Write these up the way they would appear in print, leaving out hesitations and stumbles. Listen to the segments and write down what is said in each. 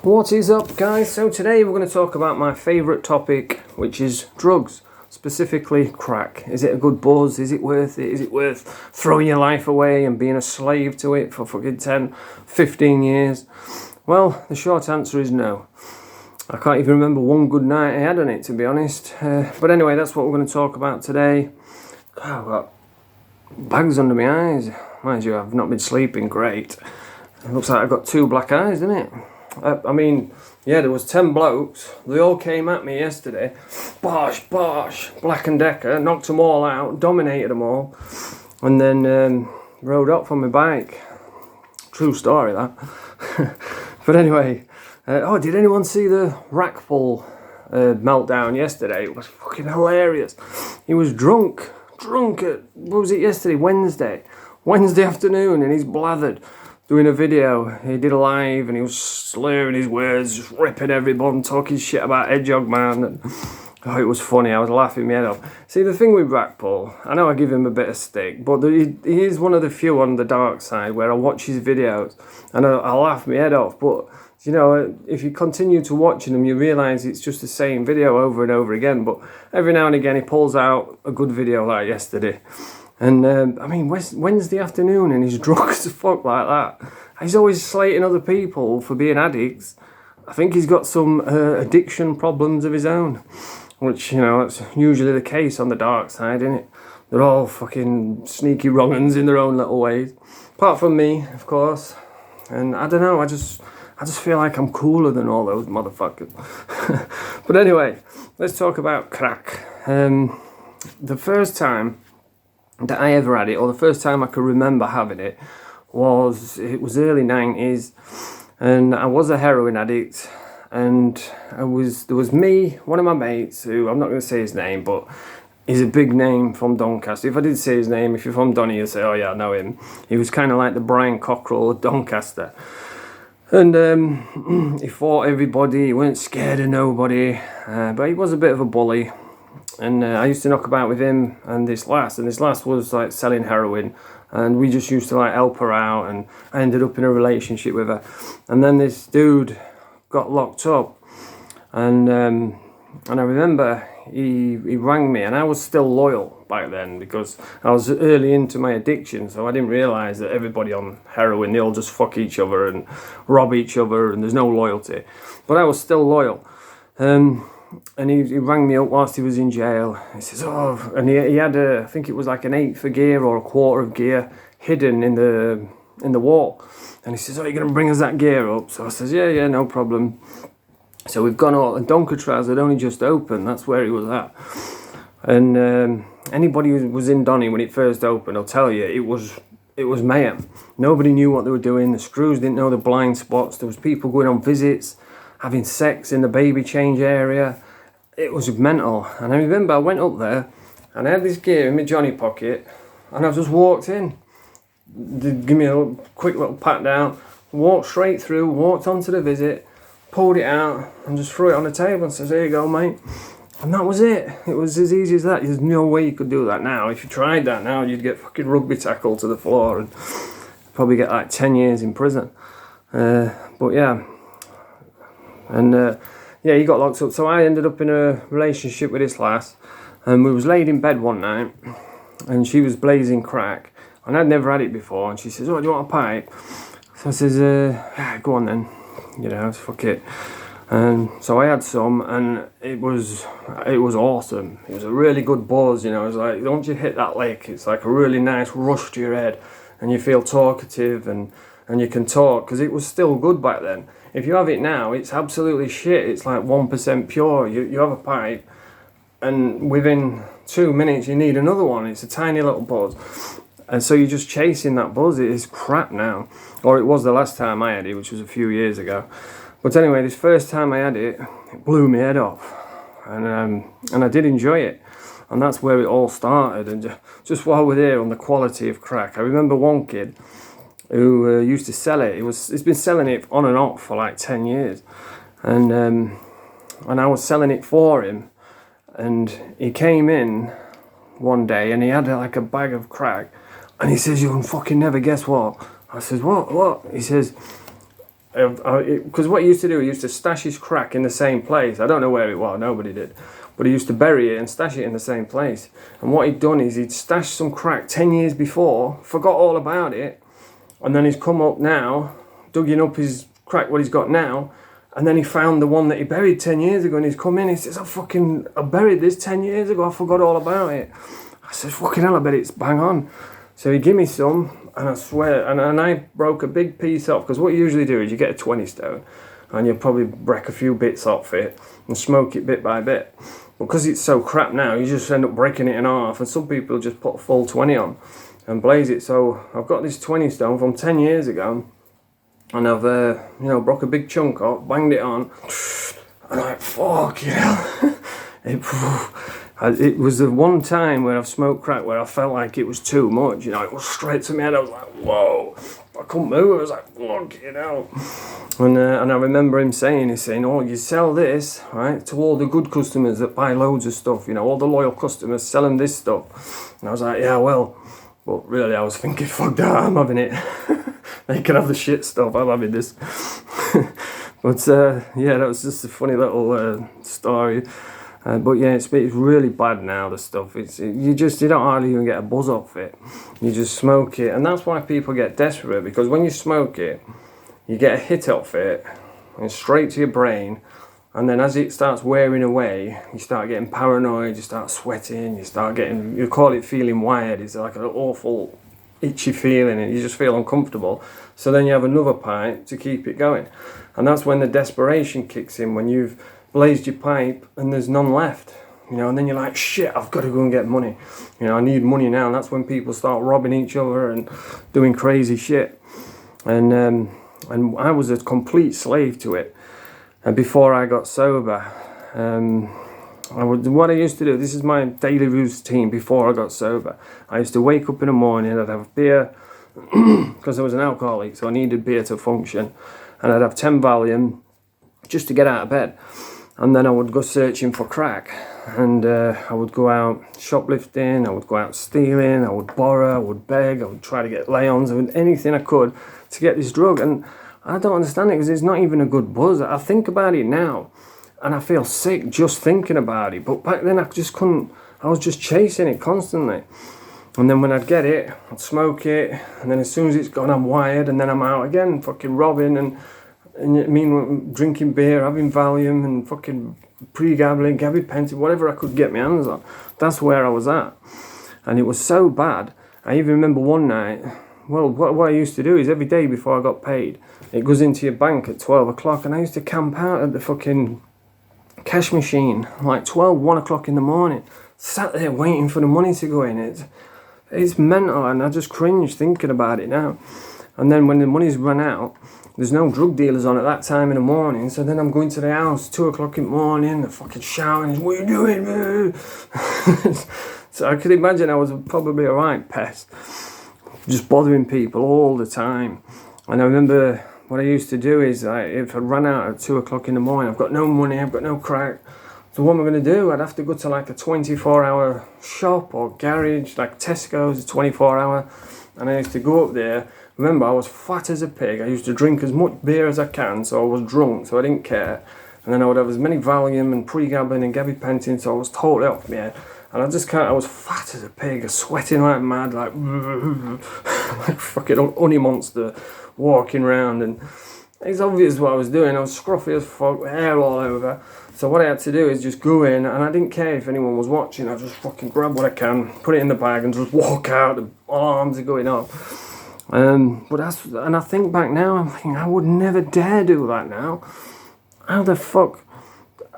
What is up, guys? So today we're going to talk about my favourite topic, which is drugs, specifically crack. Is it a good buzz? Is it worth it? Is it worth throwing your life away and being a slave to it for fucking 10, 15 years? Well, the short answer is no. I can't even remember one good night I had on it, to be honest. But anyway, that's what we're going to talk about today. I've got bags under my eyes. Mind you, I've not been sleeping great. It looks like I've got two black eyes, doesn't it? There was 10 blokes. They all came at me yesterday. Bosh, Black and Decker. Knocked them all out, dominated them all. And then rode up on my bike. True story, that. But anyway, did anyone see the Rackbull meltdown yesterday? It was fucking hilarious. He was drunk at, what was it yesterday? Wednesday afternoon, and he's blathered. Doing a video, he did a live and he was slurring his words, just ripping everyone, talking shit about Hedgehog Man. And, it was funny, I was laughing my head off. See, the thing with Rackbull, I know I give him a bit of stick, but he is one of the few on the dark side where I watch his videos and I laugh my head off. But, you know, if you continue to watching them, you realise it's just the same video over and over again. But every now and again he pulls out a good video like yesterday. And, Wednesday afternoon and he's drunk as fuck like that. He's always slating other people for being addicts. I think he's got some addiction problems of his own. Which, you know, that's usually the case on the dark side, isn't it? They're all fucking sneaky wrong-uns in their own little ways. Apart from me, of course. And I don't know, I just feel like I'm cooler than all those motherfuckers. But anyway, let's talk about crack. The first time that I ever had it, or the first time I could remember having it, was early 90s, and I was a heroin addict, and there was me, one of my mates, who I'm not going to say his name, but he's a big name from Doncaster. If I did say his name, if you're from Donny, you'll say, oh yeah, I know him. He was kind of like the Brian Cockrell of Doncaster. And he fought everybody, he weren't scared of nobody, but he was a bit of a bully. And I used to knock about with him and this lass was like selling heroin, and we just used to like help her out, and I ended up in a relationship with her. And then this dude got locked up, and I remember he rang me, and I was still loyal back then because I was early into my addiction, so I didn't realise that everybody on heroin, they all just fuck each other and rob each other and there's no loyalty. But I was still loyal. And he rang me up whilst he was in jail. He says, and he had I think it was like an eighth of gear or a quarter of gear hidden in the wall. And he says, you're going to bring us that gear up? So I says, yeah, no problem. So we've gone all, and Doncatraz had only just opened, that's where he was at. And anybody who was in Donny when it first opened, I'll tell you, it was mayhem. Nobody knew what they were doing, the screws didn't know the blind spots, there was people going on visits, having sex in the baby change area. It was mental. And I remember I went up there and I had this gear in my Johnny pocket, and I just walked in. They'd give me a quick little pat down, walked straight through, walked onto the visit, pulled it out and just threw it on the table and says, here you go, mate. And that was it. It was as easy as that. There's no way you could do that now. If you tried that now, you'd get fucking rugby tackled to the floor and probably get like 10 years in prison. But yeah. And he got locked up. So I ended up in a relationship with this lass, and we was laid in bed one night, and she was blazing crack, and I'd never had it before. And she says, do you want a pipe? So I says, go on then, fuck it. And so I had some, and it was awesome. It was a really good buzz, it was like, once you hit that lick, it's like a really nice rush to your head, and you feel talkative, and you can talk, because it was still good back then. If you have it now, it's absolutely shit. It's like 1% pure. You have a pipe, and within 2 minutes you need another one. It's a tiny little buzz. And so you're just chasing that buzz. It is crap now. Or it was the last time I had it, which was a few years ago. But anyway, this first time I had it, it blew my head off. And I did enjoy it. And that's where it all started. And just while we're there on the quality of crack, I remember one kid who used to sell it. He's been selling it on and off for like 10 years. And I was selling it for him. And he came in one day and he had like a bag of crack. And he says, you'll fucking never guess what. I says, what? He says, because what he used to do, he used to stash his crack in the same place. I don't know where it was, nobody did. But he used to bury it and stash it in the same place. And what he'd done is he'd stashed some crack 10 years before, forgot all about it, and then he's come up now, digging up his crack, what he's got now, and then he found the one that he buried 10 years ago, and he's come in, he says, I buried this 10 years ago, I forgot all about it. I said, fucking hell, I bet it's bang on. So he gave me some, and I swear, and I broke a big piece off, because what you usually do is you get a 20 stone, and you probably break a few bits off it, and smoke it bit by bit. Because it's so crap now, you just end up breaking it in half, and some people just put a full 20 on and blaze it. So I've got this 20 stone from 10 years ago, and I've broke a big chunk off, banged it on, and I'm like, fuck, you know. It was the one time where I've smoked crack where I felt like it was too much, you know. It was straight to my head. I was like, whoa, I couldn't move. I was like, fuck, you know. And I remember him saying, oh, you sell this, right, to all the good customers that buy loads of stuff, you know, all the loyal customers, sell them this stuff. And I was like, yeah, well, but really I was thinking, fuck that, I'm having it. They can have the shit stuff, I'm having this. But yeah, that was just a funny little story. But yeah, it's really bad now, the stuff. You don't hardly even get a buzz off it. You just smoke it. And that's why people get desperate, because when you smoke it, you get a hit off it, and straight to your brain, and then as it starts wearing away, you start getting paranoid, you start sweating, you call it feeling wired. It's like an awful itchy feeling, and you just feel uncomfortable. So then you have another pipe to keep it going. And that's when the desperation kicks in, when you've blazed your pipe and there's none left, you know, and then you're like, shit, I've got to go and get money. You know, I need money now. And that's when people start robbing each other and doing crazy shit. And I was a complete slave to it. And before I got sober, what I used to do, this is my daily routine before I got sober. I used to wake up in the morning, I'd have beer, because I was an alcoholic, so I needed beer to function. And I'd have 10 Valium just to get out of bed. And then I would go searching for crack. And I would go out shoplifting, I would go out stealing, I would borrow, I would beg, I would try to get lay-ons, I would anything I could to get this drug. And I don't understand it, because it's not even a good buzz. I think about it now and I feel sick just thinking about it. But back then I just couldn't, I was just chasing it constantly. And then when I'd get it, I'd smoke it, and then as soon as it's gone, I'm wired, and then I'm out again, fucking robbing, and I mean, drinking beer, having Valium, and fucking pre-gambling, gabapentin, whatever I could get my hands on. That's where I was at. And it was so bad. I even remember one night, well, what I used to do is every day before I got paid, it goes into your bank at 12 o'clock, and I used to camp out at the fucking cash machine, like 1 o'clock in the morning, sat there waiting for the money to go in. It's mental, and I just cringe thinking about it now. And then when the money's run out, there's no drug dealers on at that time in the morning, so then I'm going to the house 2 o'clock in the morning, they're fucking shouting, what are you doing, man? So I could imagine I was probably a right pest, just bothering people all the time. And I remember what I used to do is, if I ran out at 2 o'clock in the morning, I've got no money, I've got no crack, so what am I going to do? I'd have to go to like a 24-hour shop or garage, like Tesco's, a 24-hour, and I used to go up there. Remember, I was fat as a pig. I used to drink as much beer as I can, so I was drunk, so I didn't care. And then I would have as many Valium and pre-gabbing and gabapentin, so I was totally off my head. And I was fat as a pig, sweating like mad, like like fucking honey monster walking around. And it's obvious what I was doing. I was scruffy as fuck, hair all over. So what I had to do is just go in, and I didn't care if anyone was watching. I just fucking grab what I can, put it in the bag, and just walk out. The alarms are going off. And I think back now, I'm thinking I would never dare do that now. How the fuck?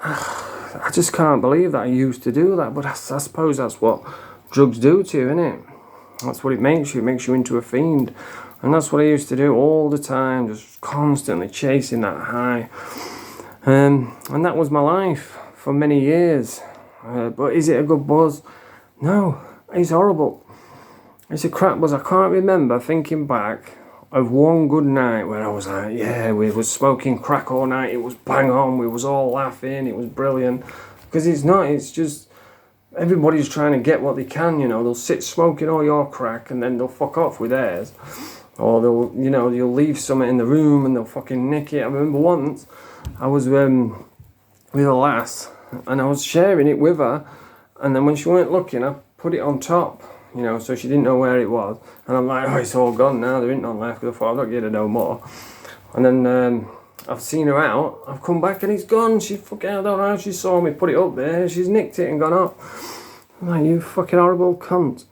I just can't believe that I used to do that. But I suppose that's what drugs do to you, innit? That's what it makes you. It makes you into a fiend. And that's what I used to do all the time, just constantly chasing that high. And that was my life for many years. But is it a good buzz? No, it's horrible. It's a crap buzz. I can't remember thinking back of one good night where I was like, yeah, we was smoking crack all night, it was bang on, we was all laughing, it was brilliant. Because it's not, it's just, everybody's trying to get what they can, you know. They'll sit smoking all your crack and then they'll fuck off with theirs. or they'll, you know, you'll leave something in the room and they'll fucking nick it. I remember once I was with a lass and I was sharing it with her, and then when she weren't looking, I put it on top, you know, so she didn't know where it was. And I'm like, oh, it's all gone now, there ain't none left, because I thought, I'm not getting no more. And then I've seen her out, I've come back and it's gone. She fucking, I don't know how she saw me put it up there, she's nicked it and gone up. I'm like, you fucking horrible cunt.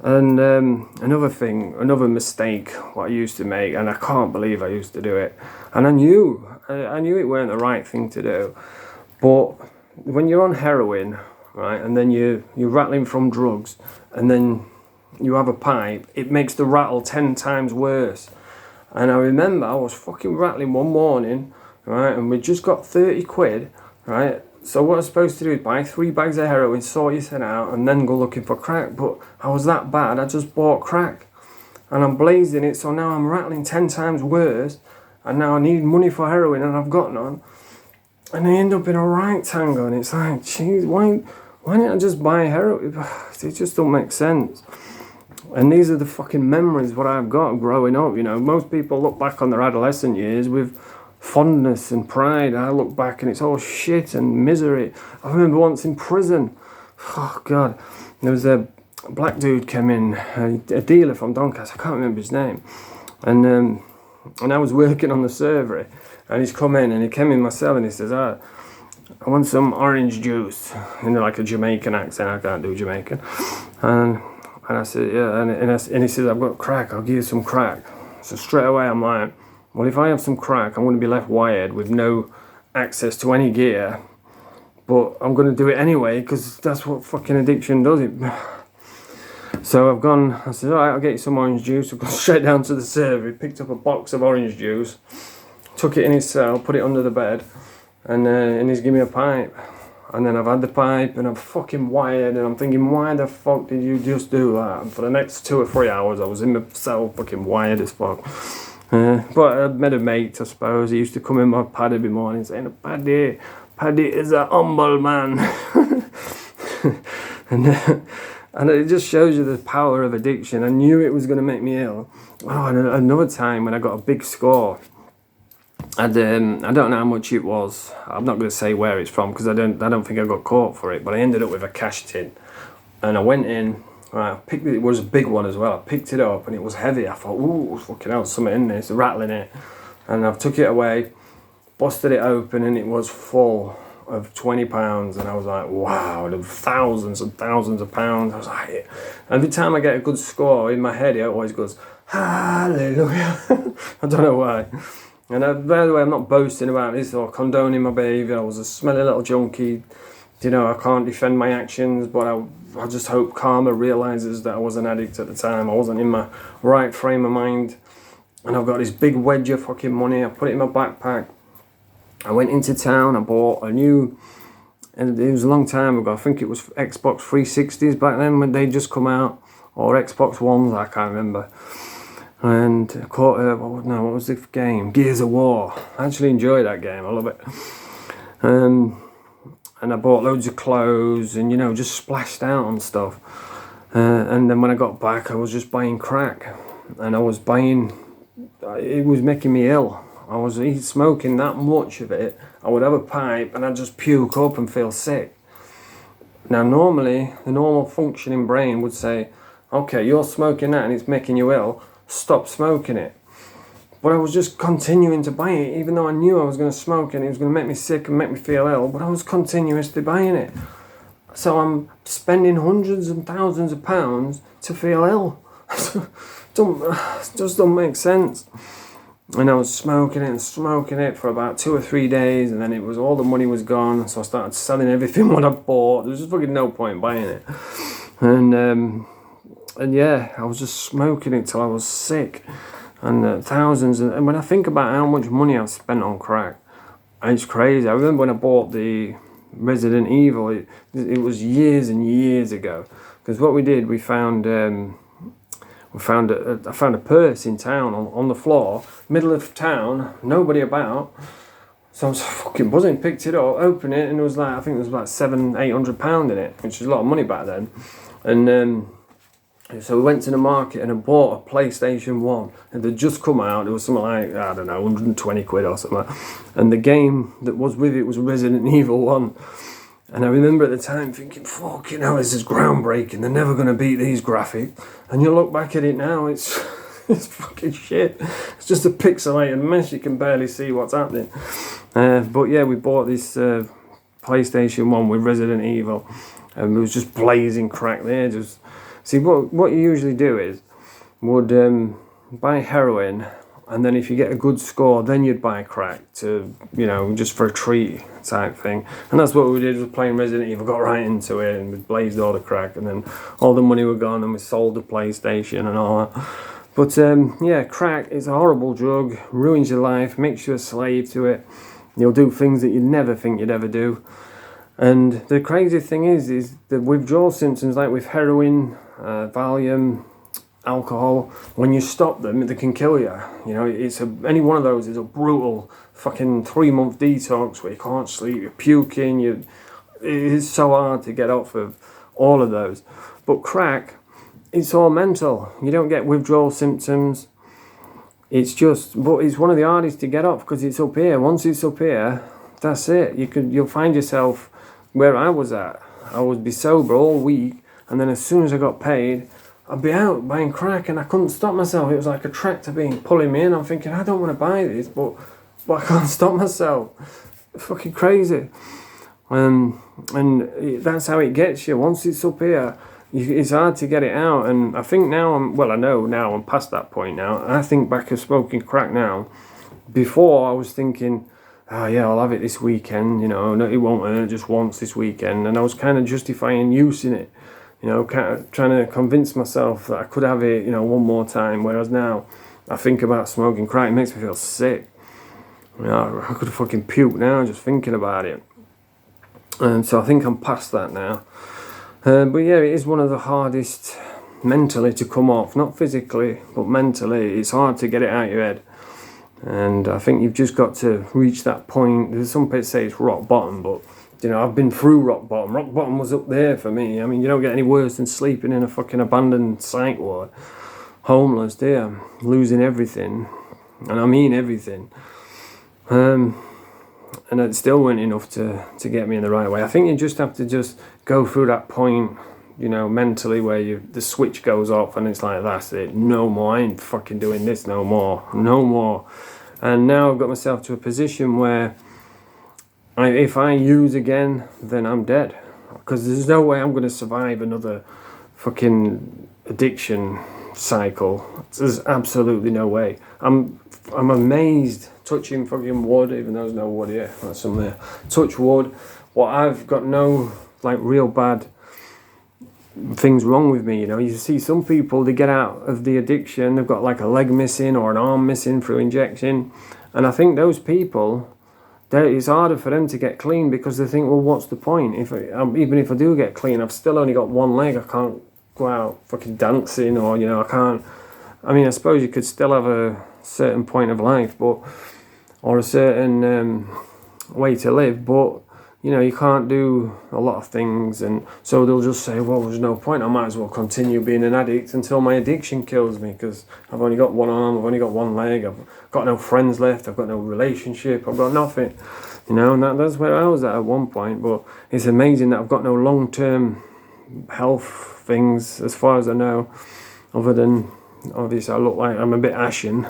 And another mistake what I used to make, and I can't believe I used to do it, and I knew it weren't the right thing to do, but when you're on heroin, right, and then you're rattling from drugs, and then you have a pipe, it makes the rattle 10 times worse. And I remember I was fucking rattling one morning, right, and we just got 30 quid, right. So what I was supposed to do is buy 3 bags of heroin, sort your thing out, and then go looking for crack. But I was that bad, I just bought crack. And I'm blazing it, so now I'm rattling 10 times worse. And now I need money for heroin, and I've got none. And I end up in a right tangle, and it's like, geez, why didn't I just buy heroin? It just don't make sense. And these are the fucking memories what I've got growing up, you know. Most people look back on their adolescent years with fondness and pride. I look back and it's all shit and misery. I remember once in prison, oh god, there was a black dude came in, a dealer from Doncaster, I can't remember his name, and I was working on the servery, and he's come in and he came in my cell and he says, I want some orange juice, in like a Jamaican accent. I can't do Jamaican, and I said, yeah, and he says, I've got crack, I'll give you some crack. So straight away I'm like, well, if I have some crack, I'm going to be left wired with no access to any gear. But I'm going to do it anyway, because that's what fucking addiction does. So I've gone, I said, all right, I'll get you some orange juice. I've gone straight down to the server. He picked up a box of orange juice, took it in his cell, put it under the bed, and he's given me a pipe. And then I've had the pipe, and I'm fucking wired, and I'm thinking, why the fuck did you just do that? And for the next 2 or 3 hours, I was in the cell fucking wired as fuck. But I met a mate, I suppose. He used to come in my pad every morning saying, Paddy is a humble man. and it just shows you the power of addiction. I knew it was going to make me ill. Oh, and another time when I got a big score, I don't know how much it was. I'm not going to say where it's from because I don't think I got caught for it. But I ended up with a cash tin, and I went in. Right, I picked it. It was a big one as well. I picked it up and it was heavy. I thought, ooh, fucking hell, something in there. It's rattling it. And I took it away, busted it open, and it was full of £20. And I was like, wow, there were thousands and thousands of pounds. I was like, every time I get a good score in my head, it always goes, hallelujah. I don't know why. And by the way, I'm not boasting about this or condoning my behaviour. I was a smelly little junkie. You know, I can't defend my actions, but I just hope karma realises that I was an addict at the time. I wasn't in my right frame of mind. And I've got this big wedge of fucking money. I put it in my backpack. I went into town. I bought a new, and it was a long time ago. I think it was Xbox 360s back then when they'd just come out. Or Xbox Ones, I can't remember. And what was the game? Gears of War. I actually enjoy that game. I love it. And I bought loads of clothes and, you know, just splashed out on stuff. And then when I got back, I was just buying crack. And I was buying, it was making me ill. I was smoking that much of it. I would have a pipe and I'd just puke up and feel sick. Now, normally, the normal functioning brain would say, okay, you're smoking that and it's making you ill. Stop smoking it. But I was just continuing to buy it, even though I knew I was going to smoke and it was going to make me sick and make me feel ill, but I was continuously buying it. So I'm spending hundreds and thousands of pounds to feel ill. Just don't make sense. And I was smoking it for about 2 or 3 days, and then it was all the money was gone, so I started selling everything what I bought. There was just fucking no point buying it. And yeah, I was just smoking it till I was sick. And thousands, and when I think about how much money I've spent on crack, it's crazy. I remember when I bought the Resident Evil, it was years and years ago. Because what we did, I found a purse in town on the floor, middle of town, nobody about. So I was fucking buzzing, picked it up, opened it, and it was like, I think there was like £700-800 in it, which was a lot of money back then. And So we went to the market and I bought a PlayStation 1. And they'd just come out. It was something like, I don't know, 120 quid or something. And the game that was with it was Resident Evil 1. And I remember at the time thinking, fucking hell, this is groundbreaking. They're never going to beat these graphics. And you look back at it now, it's it's fucking shit. It's just a pixelated mess. You can barely see what's happening. But yeah, we bought this PlayStation 1 with Resident Evil. And it was just blazing crack there. Just see, what you usually do is, would buy heroin, and then if you get a good score, then you'd buy crack to, you know, just for a treat type thing. And that's what we did, was playing Resident Evil, got right into it, and we blazed all the crack, and then all the money were gone, and we sold the PlayStation and all that. But yeah, crack is a horrible drug, ruins your life, makes you a slave to it. You'll do things that you'd never think you'd ever do. And the crazy thing is the withdrawal symptoms, like with heroin, Valium, alcohol, when you stop them, they can kill you. You know, any one of those is a brutal fucking 3-month detox where you can't sleep, you're puking, it is so hard to get off of all of those. But crack, it's all mental. You don't get withdrawal symptoms. It's but it's one of the hardest to get off because it's up here. Once it's up here, that's it. You'll find yourself where I was at. I would be sober all week, and then as soon as I got paid, I'd be out buying crack, and I couldn't stop myself. It was like a tractor pulling me in. I'm thinking, I don't want to buy this, but I can't stop myself. It's fucking crazy. And that's how it gets you. Once it's up here, it's hard to get it out. And I think now I know now I'm past that point now. And I think back of smoking crack now. Before I was thinking, oh yeah, I'll have it this weekend, you know, no, it won't hurt just once this weekend. And I was kind of justifying using it, you know, kind of trying to convince myself that I could have it, you know, one more time. Whereas now, I think about smoking crack, it makes me feel sick. You know, I could have fucking puked now just thinking about it. And so I think I'm past that now. But yeah, it is one of the hardest mentally to come off. Not physically, but mentally. It's hard to get it out of your head. And I think you've just got to reach that point. There's some people say it's rock bottom, but you know, I've been through rock bottom. Rock bottom was up there for me. I mean, you don't get any worse than sleeping in a fucking abandoned psych ward. Homeless, there, losing everything. And I mean everything. And it still weren't enough to get me in the right way. I think you just have to just go through that point, you know, mentally where the switch goes off and it's like, that's it, no more, I ain't fucking doing this no more. And now I've got myself to a position where if I use again, then I'm dead. Because there's no way I'm going to survive another fucking addiction cycle. There's absolutely no way. I'm amazed, touching fucking wood, even though there's no wood here, that's some there. Touch wood. Well, I've got no like real bad things wrong with me, you know. You see some people, they get out of the addiction, they've got like a leg missing or an arm missing through injection, and I think those people, it's harder for them to get clean because they think, well, what's the point? Even if I do get clean, I've still only got one leg. I can't go out fucking dancing, or you know, I can't. I mean, I suppose you could still have a certain point of life, or a certain way to live, but you know, you can't do a lot of things, and so they'll just say, well, there's no point, I might as well continue being an addict until my addiction kills me, because I've only got one arm, I've only got one leg, I've got no friends left, I've got no relationship, I've got nothing, you know. And that's where I was at one point. But it's amazing that I've got no long-term health things as far as I know, other than obviously I look like I'm a bit ashen.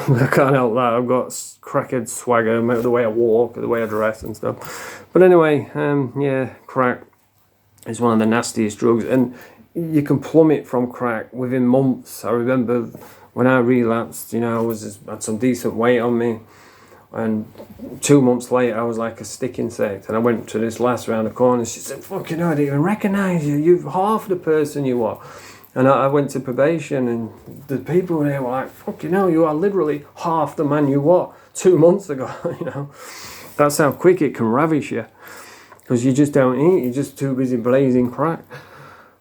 I can't help that. I've got crackhead swagger, the way I walk, the way I dress and stuff. But anyway, yeah, crack is one of the nastiest drugs, and you can plummet from crack within months. I remember when I relapsed, you know, had some decent weight on me, and 2 months later I was like a stick insect. And I went to this lass around the corner, and she said, fucking hell, I didn't even recognise you, you're half the person you are. And I went to probation, and the people there were like, fucking hell, you are literally half the man you were 2 months ago, you know. That's how quick it can ravish you, because you just don't eat, you're just too busy blazing crack.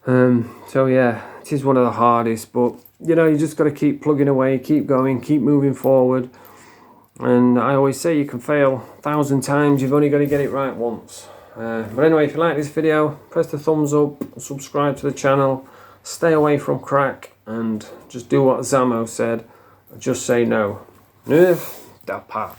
So yeah, it is one of the hardest, but you know, you just got to keep plugging away, keep going, keep moving forward. And I always say you can fail 1,000 times, you've only got to get it right once. But anyway, if you like this video, press the thumbs up, subscribe to the channel. stay away from crack and just do what Zamo said. Just say no. Neuf, da pa.